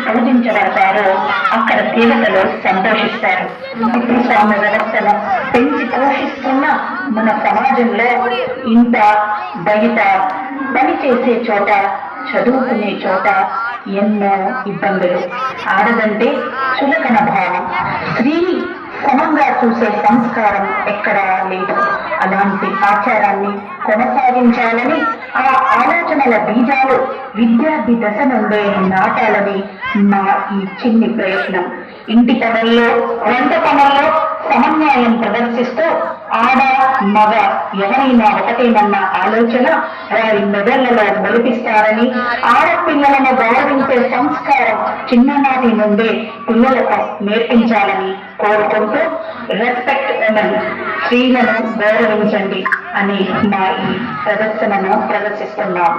పూజించబడతారో అక్కడ దేవతలు సంతోషిస్తారు. స్వామి వ్యవస్థను పెంచి పోషిస్తున్న మన సమాజంలో ఇంత బయట పని చేసే చోట, చదువుకునే చోట ఎన్నో ఇబ్బందులు. ఆడదంటే చులకన భావం, స్త్రీ సమంగా చూసే సంస్కారం ఎక్కడా లేదు. అలాంటి ఆచారాన్ని కొనసాగించాలని, ఆ ఆలోచనల బీజాలు విద్యార్థి దశ నుండే నాటాలని నా ఈ చిన్ని ప్రయత్నం. ఇంటి పనుల్లో, వంట పనుల్లో సమన్వయం ప్రదర్శిస్తూ ఆడ మగ ఎవరైనా ఒకటేనన్న ఆలోచన వారి మెదళ్లలో మొలిపిస్తారని, ఆడపిల్లలను గౌరవించే సంస్కారం చిన్ననాటి నుండే పిల్లలకు నేర్పించాలని కోరుకుంటూ రెస్పెక్ట్ ఉమెన్, స్త్రీలను గౌరవించండి అని మా ఈ ప్రదర్శనను ప్రదర్శిస్తున్నాం.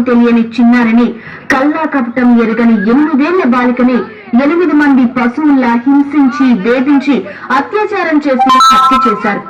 తెలియని చిన్నారిని, కల్లా కపటం ఎరుగని 8 ఏళ్ల బాలికని 8 మంది పశువుల్లా హింసించి, వేధించి అత్యాచారం చేసి హత్య చేశారు.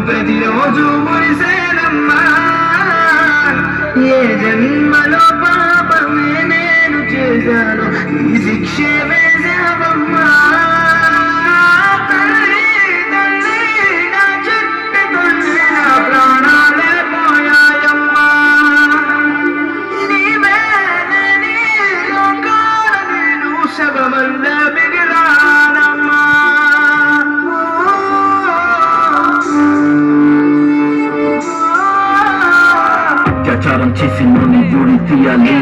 ప్రతిరోజు మురిసేనమ్మా, ఏ జన్మలో పాపమే నేను చేశాను, ఈ శిక్షే వేశావమ్మా. తల్లి తల్లి నా చెట్టు తల్లి, నా ప్రాణాలే పోయాయమ్మా. నీవే నీ లోకాల నేను శవమల్ల మిగిలానమ్మా. అత్యాచారం చేసి నూనె ఊడి తీయాలి,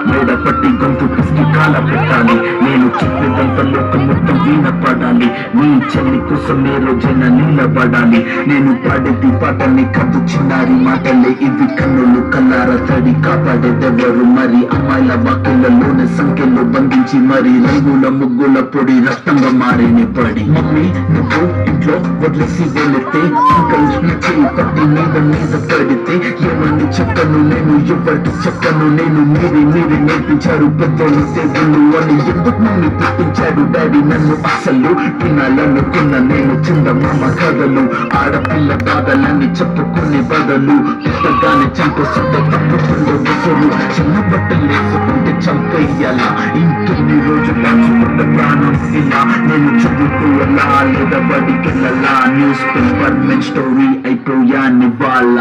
మేడ పట్టి గొంతు పిసికి కాల పెట్టాలి. నేను చెప్పేదంతా లోకం మొత్తం వీణ పడాలి, నీ చెల్లి కోసం ఏ రోజైనా నిలబడాలి. నేను పాడేది పాటల్ని కాదు చిన్నారి మాటలే, ఇవి కన్నులు కల్లార తడి కాపాడేదెవరు మరి. అమ్మాయిల వాక్యలలోనే సంఖ్యలో బంధించి మరి, రంగుల ముగ్గుల పొడి రక్తంగా మారిని పడి. మమ్మీ నువ్వు ఇంట్లో వదిలేసి వెళితే, అంకల్ చెయ్యి పట్టి మీద పడితే, ఏమని చెప్పను నేను, ఎవరికి చెప్పను నేను. మీరే నేర్పించారు పెద్దోళ్ళు దేవుళ్ళు అని, ఎందుకు నన్ను పుట్టించాడు డాడీ నన్ను. అసలు వినాలనుకున్న నేను చందమామ కథలు, ఆడపిల్ల బాధలన్నీ చెప్పుకునే బదులు పుట్టగానే చంపేస్తుంటే తప్పుకుండే ముసరు. చిన్న బట్టలు వేసుకుంటే చంపేయాలా, ఇంకొన్ని రోజులు దాచుకున్న ప్రాణం ఇలా. నేను చదువుకోవాలా లేదా బడికెళ్ళాలా, న్యూస్ పేపర్ మెన్ స్టోరీ అయిపోయాని వాళ్ళ.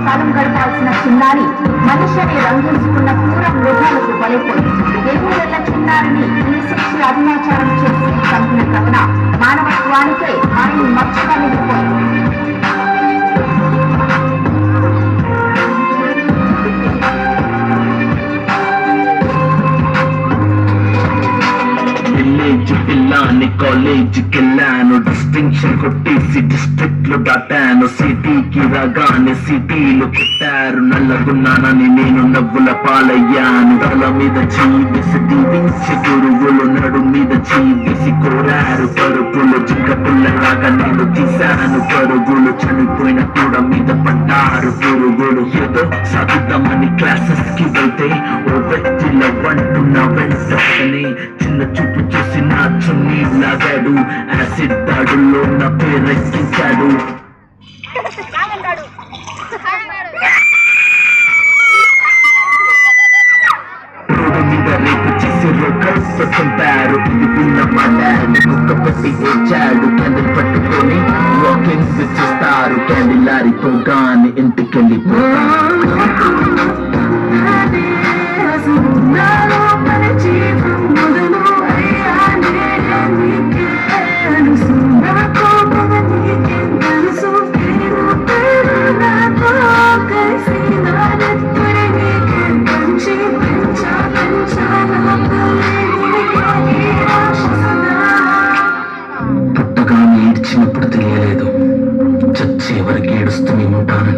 కాలం గడపాల్సిన చిన్నారి మనుష్యని రంగేసుకున్న క్రూర మృగాలకు బలైపోయింది. 7 ఏళ్ల చిన్నారిని హింసించి అత్యాచారం చేసి చంపిన ఘటన మానవత్వానికే ఆయన మచ్చగా మిగిలిపోయింది. కాలేజీకి వెళ్ళాను, డిస్టెన్స్ డిస్టింక్షన్ కొట్టేసి డిస్ట్రిక్ట్ లో దాటాను. సిటీకి రాగానే సిటీలు కొట్టారు. నల్లగున్నానని నేను నవ్వుల పాలయ్యాను. తల మీద చీవేసి దీవించి గురువులు నడు మీద చీవేసి కోరారు. పరుగులు జింక పుల్లలాగా నేను తీశాను పరుగులు. చనిపోయిన కూడా మీద పడ్డారు పురుగులు. ఏదో సాగుతామని క్లాసెస్ కి వెళ్తే ఓ వ్యక్తిలో అంటున్న వెంటనే చిన్న చూపు చూసి నా చున్నీ లాగాడు. యాసిడ్ దాడుల్లో నా పేరెక్కించాడు. రోడ్డు మీద రేపు చేసి రోకల్స్ చంపారు. ఇది విన్న మా డాడీ కుక్క పెట్టి ఏడ్చాడు. క్యాండిల్ పట్టుకొని వాకింగ్ చేస్తారు. క్యాండిల్ ఆరిపోగానే ఇంటికెళ్ళిపోతారు. పుట్టగానే ఏడ్చినప్పుడు తెలియలేదు, చచ్చే వరకు ఏడుస్తూనే ఉంటానని.